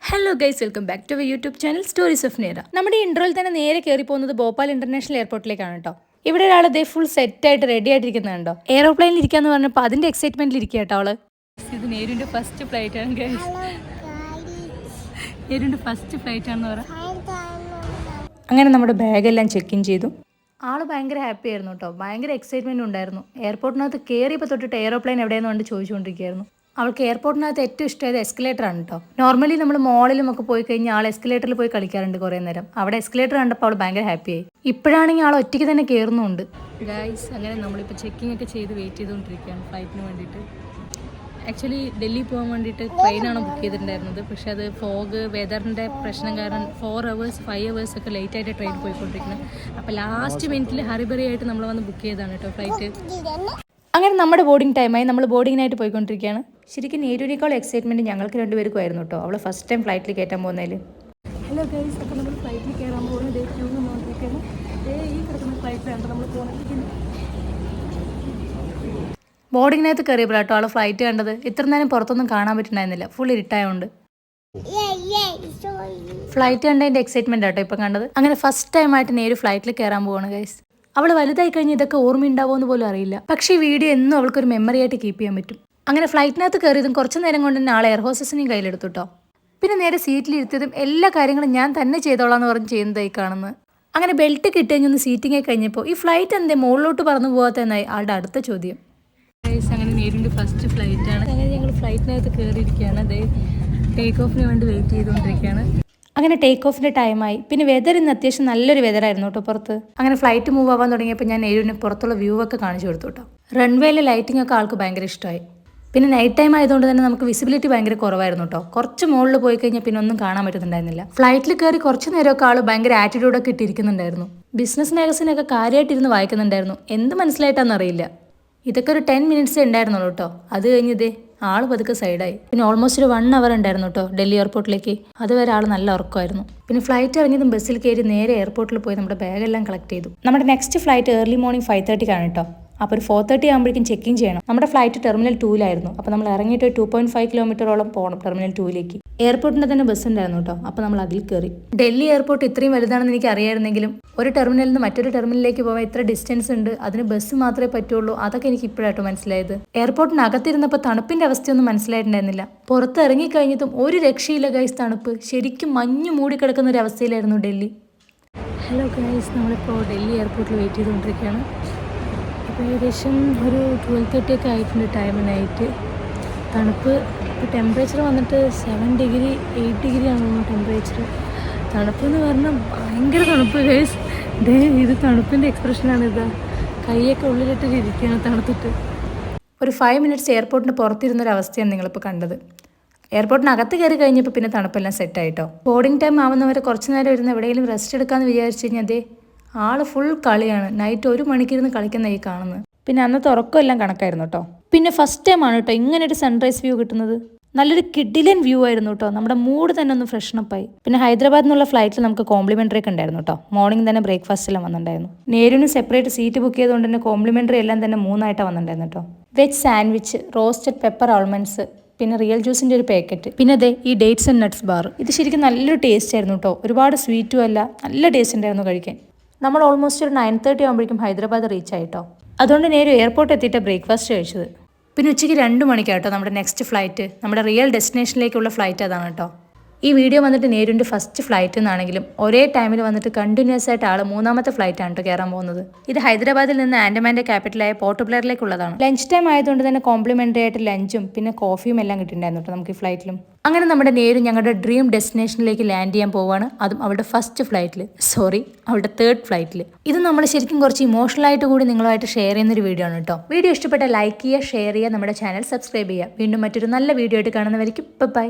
Hello guys, welcome back to our YouTube channel stories of Nera. നമ്മുടെ ഇൻട്രോയിൽ തന്നെ നേരെ കയറി പോകുന്നത് ഭോപ്പാൽ ഇന്റർനാഷണൽ എയർപോർട്ടിലേക്കാണ് കേട്ടോ. ഇവിടെ ഒരാൾ ദേ ഫുൾ സെറ്റ് ആയിട്ട് റെഡി ആയിട്ടിരിക്കുന്നുണ്ടോ. എയറോപ്ലെയിനിൽ ഇരിക്കാന്ന് പറഞ്ഞപ്പോൾ അതിന്റെ എക്സൈറ്റ്മെന്റിൽ ഇരിക്കുക കേട്ടോ അവള്. ഇത് നേരിന്റെ ഫസ്റ്റ് ഫ്ലൈറ്റ് ആണ് ഗൈസ്. നേരിന്റെ ഫസ്റ്റ് ഫ്ലൈറ്റ് ആണെന്ന് പറയാം. അങ്ങനെ നമ്മുടെ ബാഗെല്ലാം ചെക്ക് ഇൻ ചെയ്തു. ആള് ഭയങ്കര ഹാപ്പി ആയിരുന്നു കേട്ടോ. ഭയങ്കര എക്സൈറ്റ്മെന്റ് ഉണ്ടായിരുന്നു. എയർപോർട്ടിനകത്ത് കയറിയപ്പോൾ തൊട്ടിട്ട് എയറോപ്ലെയിൻ എവിടെയെന്ന് കൊണ്ട് ചോദിച്ചുകൊണ്ടിരിക്കുകയായിരുന്നു. അവൾക്ക് എയർപോർട്ടിനകത്ത് ഏറ്റവും ഇഷ്ടമായത് എസ്കലേറ്റർ ആണ് കേട്ടോ. നോർമലി നമ്മൾ മോളിലും ഒക്കെ പോയി കഴിഞ്ഞാൽ ആൾ എസ്കലേറ്ററിൽ പോയി കളിക്കാറുണ്ട് കുറേ നേരം. അവിടെ എസ്കലേറ്റർ കണ്ടപ്പോൾ അവൾ ഭയങ്കര ഹാപ്പിയായി. ഇപ്പോഴാണെങ്കിൽ ആൾ ഒറ്റയ്ക്ക് തന്നെ കയറുന്നുണ്ട് ഗൈസ്. അങ്ങനെ നമ്മളിപ്പോൾ ചെക്കിംഗ് ഒക്കെ ചെയ്ത് വെയിറ്റ് ചെയ്തുകൊണ്ടിരിക്കുകയാണ് ഫ്ലൈറ്റിന് വേണ്ടിയിട്ട്. ആക്ച്വലി ഡൽഹി പോകാൻ വേണ്ടിയിട്ട് ട്രെയിനാണ് ബുക്ക് ചെയ്തിട്ടുണ്ടായിരുന്നത്. പക്ഷേ അത് ഫോഗ് വെതറിൻ്റെ പ്രശ്നം കാരണം 4 hours 5 hours ഒക്കെ ലേറ്റായിട്ട് ട്രെയിൻ പോയിക്കൊണ്ടിരിക്കുന്നത്. അപ്പോൾ ലാസ്റ്റ് മിനിറ്റിൽ ഹറിബറി ആയിട്ട് നമ്മൾ വന്ന് ബുക്ക് ചെയ്തതാണ് കേട്ടോ ഫ്ലൈറ്റ്. അങ്ങനെ നമ്മുടെ ബോർഡിംഗ് ടൈമായി. നമ്മൾ ബോർഡിങ്ങിനായിട്ട് പോയിക്കൊണ്ടിരിക്കുകയാണ്. ശരിക്കും നേരൂരിയേക്കാൾ എക്സൈറ്റ്മെൻറ്റ് ഞങ്ങൾക്ക് രണ്ടുപേർക്കും ആയിരുന്നു കേട്ടോ. അവൾ ഫസ്റ്റ് ടൈം ഫ്ലൈറ്റിൽ കയറ്റാൻ പോകുന്നതിൽ. ഹലോ ഗൈസ്, അപ്പോൾ നമ്മൾ ഫ്ലൈറ്റിൽ കയറാൻ പോകുന്നത് ക്യൂ നോക്കിയിരിക്കുകയാണ്. ഈ കിടക്കുന്ന ഫ്ലൈറ്റിലാണ് നമ്മൾ പോകുന്നത്. ബോർഡിങ്ങിനകത്ത് കയറിയപ്പോൾ കേട്ടോ അവൾ ഫ്ലൈറ്റ് കണ്ടത്. ഇത്ര നേരം പുറത്തൊന്നും കാണാൻ പറ്റുന്നുണ്ടായിരുന്നില്ല, ഫുൾ ഇരുട്ടായതുകൊണ്ട്. ഫ്ലൈറ്റ് കണ്ടതിൻ്റെ എക്സൈറ്റ്മെൻറ്റ് ആട്ടോ ഇപ്പം കണ്ടത്. അങ്ങനെ ഫസ്റ്റ് ടൈമായിട്ട് നേര് ഫ്ലൈറ്റിൽ കയറാൻ പോവാണ് ഗൈസ്. അവൾ വലുതായി കഴിഞ്ഞ് ഇതൊക്കെ ഓർമ്മയുണ്ടാവുമോ എന്ന് പോലും അറിയില്ല. പക്ഷേ ഈ വീഡിയോ എന്നും അവൾക്കൊരു മെമ്മറി ആയിട്ട് കീപ്പ് ചെയ്യാൻ പറ്റും. അങ്ങനെ ഫ്ലൈറ്റിനകത്ത് കയറിയതും കുറച്ച് നേരം കൊണ്ട് തന്നെ ആളെ എയർ ഹോസ്റ്റസിനെയും കയ്യിലെടുത്തു കേട്ടോ. പിന്നെ നേരെ സീറ്റിലിരുത്തിയതും എല്ലാ കാര്യങ്ങളും ഞാൻ തന്നെ ചെയ്തോളാം എന്ന് പറഞ്ഞ് ചെയ്യുന്നതായി കാണുന്നത്. അങ്ങനെ ബെൽറ്റ് കിട്ടിയൊന്ന് സീറ്റിംഗ് ആയി കഴിഞ്ഞപ്പോൾ ഈ ഫ്ലൈറ്റ് എന്തേ മുകളിലോട്ട് പറന്നു പോകാത്തതെന്നായി ആളുടെ അടുത്ത ചോദ്യം. അങ്ങനെ നേരിൻ്റെ ഫസ്റ്റ് ഫ്ലൈറ്റാണ്. അങ്ങനെ ഞങ്ങൾ ഫ്ലൈറ്റിനകത്ത് കയറിയിരിക്കുകയാണ്. അതേ ടേക്ക് ഓഫിന് വേണ്ടി വെയിറ്റ് ചെയ്തുകൊണ്ടിരിക്കുകയാണ്. അങ്ങനെ ടേക്ക് ഓഫിൻ്റെ ടൈമായി. പിന്നെ വെതർ ഇന്ന് അത്യാവശ്യം നല്ലൊരു വെതറായിരുന്നു കേട്ടോ പുറത്ത്. അങ്ങനെ ഫ്ലൈറ്റ് മൂവ് ആവാൻ തുടങ്ങിയപ്പോൾ ഞാൻ നേരിന് പുറത്തുള്ള വ്യൂ ഒക്കെ കാണിച്ചു കൊടുത്തു കേട്ടോ. റൺവേയിലെ ലൈറ്റിംഗ് ഒക്കെ ആൾക്ക് ഭയങ്കര ഇഷ്ടമായി. പിന്നെ നൈറ്റ് ടൈം ആയതുകൊണ്ട് തന്നെ നമുക്ക് വിസിബിലിറ്റി ഭയങ്കര കുറവായിരുന്നു കേട്ടോ. കുറച്ച് മുകളിൽ പോയി കഴിഞ്ഞാൽ പിന്നെ ഒന്നും കാണാൻ പറ്റുന്നുണ്ടായിരുന്നില്ല. ഫ്ലൈറ്റിൽ കയറി കുറച്ച് നേരമൊക്കെ ആൾ ഭയങ്കര ആറ്റിറ്റ്യൂഡൊക്കെ ഇട്ടിരിക്കുന്നുണ്ടായിരുന്നു. ബിസിനസ് മാഗസിനൊക്കെ കാര്യമായിട്ടിരുന്ന് വായിക്കുന്നുണ്ടായിരുന്നു. എന്ത് മനസ്സിലായിട്ടാണെന്നറിയില്ല. ഇതൊക്കെ ഒരു 10 minutes ഉണ്ടായിരുന്നുള്ളൂ കേട്ടോ. അത് കഴിഞ്ഞതേ ആൾ പതുക്കെ സൈഡായി. പിന്നെ ഓൾമോസ്റ്റ് ഒരു 1 hour ഉണ്ടായിരുന്നു കേട്ടോ ഡൽഹി എയർപോർട്ടിലേക്ക്. അതുവരെ ആൾ നല്ല ഉറക്കമായിരുന്നു. പിന്നെ ഫ്ലൈറ്റ് ഇറങ്ങിയതും ബസ്സിൽ കയറി നേരെ എയർപോർട്ടിൽ പോയി നമ്മുടെ ബാഗെല്ലാം കളക്ട് ചെയ്തു. നമ്മുടെ നെക്സ്റ്റ് ഫ്ലൈറ്റ് ഏർലി മോർണിംഗ് 5:30 കേട്ടോ. അപ്പോൾ ഒരു 4:30 ആകുമ്പോഴേക്കും ചെക്കിങ് ചെയ്യണം. നമ്മുടെ ഫ്ലൈറ്റ് ടെർമിനൽ 2-ലായിരുന്നു. അപ്പോൾ നമ്മൾ ഇറങ്ങിയിട്ട് 2.5 kilometer പോകണം ടെർമിനൽ 2-ലേക്ക്. എയർപോർട്ടിൻ്റെ തന്നെ ബസ് ഉണ്ടായിരുന്നു കേട്ടോ. അപ്പോൾ നമ്മൾ അതിൽ കയറി. ഡൽഹി എയർപോർട്ട് ഇത്രയും വലുതാണെന്ന് എനിക്ക് അറിയാമായിരുന്നെങ്കിലും ഒരു ടെർമിനലിൽ നിന്ന് മറ്റൊരു ടെർമിനലിലേക്ക് പോകാൻ ഇത്ര ഡിസ്റ്റൻസ് ഉണ്ട്, അതിന് ബസ് മാത്രമേ പറ്റുള്ളൂ, അതൊക്കെ എനിക്ക് ഇപ്പോഴാട്ടോ മനസ്സിലായത്. എയർപോർട്ടിനകത്തിരുന്നപ്പോൾ തണുപ്പിൻ്റെ അവസ്ഥയൊന്നും മനസ്സിലായിട്ടുണ്ടായിരുന്നില്ല. പുറത്ത് ഇറങ്ങിക്കഴിഞ്ഞതും ഒരു രക്ഷയില്ല ഗൈസ്. തണുപ്പ് ശരിക്കും മഞ്ഞ് മൂടിക്കിടക്കുന്ന ഒരു അവസ്ഥയിലായിരുന്നു ഡൽഹി. ഹലോ ഗൈസ്, നമ്മളിപ്പോൾ ഡൽഹി എയർപോർട്ടിൽ വെയിറ്റ് ചെയ്തുകൊണ്ടിരിക്കുകയാണ്. ഇപ്പോൾ ഏകദേശം ഒരു 12:30 ഒക്കെ ആയിട്ടുണ്ട് ടൈമിനായിട്ട്. തണുപ്പ് ഇപ്പോൾ ടെമ്പറേച്ചർ വന്നിട്ട് 7 degree 8 degree ആണെന്ന് ടെമ്പറേച്ചർ. തണുപ്പ് എന്ന് പറഞ്ഞാൽ ഭയങ്കര തണുപ്പ് ഗൈസ്. ഇത് തണുപ്പിൻ്റെ എക്സ്പ്രഷനാണ്. ഇതാ കൈയൊക്കെ ഉള്ളിലിട്ട് ഇരിക്കുകയാണ് തണുത്തിട്ട്. ഒരു 5 minutes എയർപോർട്ടിന് പുറത്തിരുന്നൊരവസ്ഥയാണ് നിങ്ങളിപ്പോൾ കണ്ടത്. എയർപോർട്ടിനകത്ത് കയറി കഴിഞ്ഞപ്പോൾ പിന്നെ തണുപ്പെല്ലാം സെറ്റായിട്ടോ. ബോർഡിംഗ് ടൈം ആവുന്നവരെ കുറച്ച് നേരം ഇരുന്ന് എവിടെയെങ്കിലും റെസ്റ്റ് എടുക്കാമെന്ന് വിചാരിച്ചു കഴിഞ്ഞാൽ അതേ ആൾ ഫുൾ കളിയാണ്. നൈറ്റ് 1 മണിക്കിരുന്ന് കളിക്കുന്നതായി കാണുന്നത്. പിന്നെ അന്നത്തെ ഉറക്കമെല്ലാം കണക്കായിരുന്നു കേട്ടോ. പിന്നെ ഫസ്റ്റ് ടൈമാണ് കേട്ടോ ഇങ്ങനൊരു സൺറൈസ് വ്യൂ കിട്ടുന്നത്. നല്ലൊരു കിഡിലൻ വ്യൂ ആയിരുന്നു കേട്ടോ. നമ്മുടെ മൂഡ് തന്നെ ഒന്ന് ഫ്രഷനപ്പായി. പിന്നെ ഹൈദരാബാദിൽ നിന്നുള്ള ഫ്ലൈറ്റിൽ നമുക്ക് കോംപ്ലിമെൻ്ററി ഒക്കെ ഉണ്ടായിരുന്നു കേട്ടോ. മോർണിംഗ് തന്നെ ബ്രേക്ക്ഫാസ്റ്റ് എല്ലാം വന്നിട്ടുണ്ടായിരുന്നു. നേരിന് സെപ്പറേറ്റ് സീറ്റ് ബുക്ക് ചെയ്തുകൊണ്ട് തന്നെ കോംപ്ലിമെൻ്ററി എല്ലാം തന്നെ 3ആയിട്ടാണ് വന്നിട്ടുണ്ടായിരുന്നു കേട്ടോ. വെജ് സാൻഡ്വിച്ച്, റോസ്റ്റഡ് പെപ്പർ ആൾമണ്ട്സ്, പിന്നെ റിയൽ ജ്യൂസിൻ്റെ ഒരു പാക്കറ്റ്, പിന്നെ അതെ ഈ ഡേറ്റ്സ് ആൻഡ് നട്ട്സ് ബാർ. ഇത് ശരിക്കും നല്ലൊരു ടേസ്റ്റ് ആയിരുന്നു കേട്ടോ. ഒരുപാട് സ്വീറ്റും അല്ല, നല്ല ടേസ്റ്റ് ഉണ്ടായിരുന്നു കഴിക്കാൻ. നമ്മൾ ഓൾമോസ്റ്റ് ഒരു 9:30 ആകുമ്പോഴേക്കും ഹൈദരാബാദ് റീച്ച് ആയിട്ടോ. അതുകൊണ്ട് നേരെ എയർപോർട്ട് എത്തിയിട്ട് ബ്രേക്ക്ഫാസ്റ്റ് കഴിച്ചത്. പിന്നെ ഉച്ചയ്ക്ക് 2 മണിക്കാട്ടോ നമ്മുടെ നെക്സ്റ്റ് ഫ്ലൈറ്റ്. നമ്മുടെ റിയൽ ഡെസ്റ്റിനേഷനിലേക്കുള്ള ഫ്ലൈറ്റ് അതാണ് കേട്ടോ. ഈ വീഡിയോ വന്നിട്ട് നേരിൻ്റെ ഫസ്റ്റ് ഫ്ലൈറ്റ് എന്നാണെങ്കിലും ഒരേ ടൈമിൽ വന്നിട്ട് കണ്ടിന്യൂസ് ആയിട്ട് ആൾ 3ാമത്തെ ഫ്ലൈറ്റാണ് കേട്ടോ കയറാൻ പോകുന്നത്. ഇത് ഹൈദരാബാദിൽ നിന്ന് ആൻഡമാൻ്റെ ക്യാപിറ്റലായ പോർട്ട് ബ്ലെയറിലേക്കുള്ളതാണ്. ലഞ്ച് ടൈം ആയതുകൊണ്ട് തന്നെ കോംപ്ലിമെൻ്ററി ആയിട്ട് ലഞ്ചും പിന്നെ കോഫിയും എല്ലാം കിട്ടിയിട്ടുണ്ടായിരുന്നു കേട്ടോ നമുക്ക് ഈ ഫ്ലൈറ്റിലും. അങ്ങനെ നമ്മുടെ നേര് ഞങ്ങളുടെ ഡ്രീം ഡെസ്റ്റിനേഷനിലേക്ക് ലാൻഡ് ചെയ്യാൻ പോവാണ്. അതും അവളുടെ ഫസ്റ്റ് ഫ്ലൈറ്റിൽ, അവളുടെ 3rd ഫ്ലൈറ്റിൽ. ഇത് നമ്മൾ ശരിക്കും കുറച്ച് ഇമോഷണൽ ആയിട്ട് കൂടി നിങ്ങളുമായിട്ട് ഷെയർ ചെയ്യുന്നൊരു വീഡിയോ ആണ് കേട്ടോ. വീഡിയോ ഇഷ്ടപ്പെട്ട ലൈക്ക് ചെയ്യുക, ഷെയർ ചെയ്യുക, നമ്മുടെ ചാനൽ സബ്സ്ക്രൈബ് ചെയ്യുക. വീണ്ടും മറ്റൊരു നല്ല വീഡിയോ ആയിട്ട് കാണുന്നവരിക്കും ബൈ.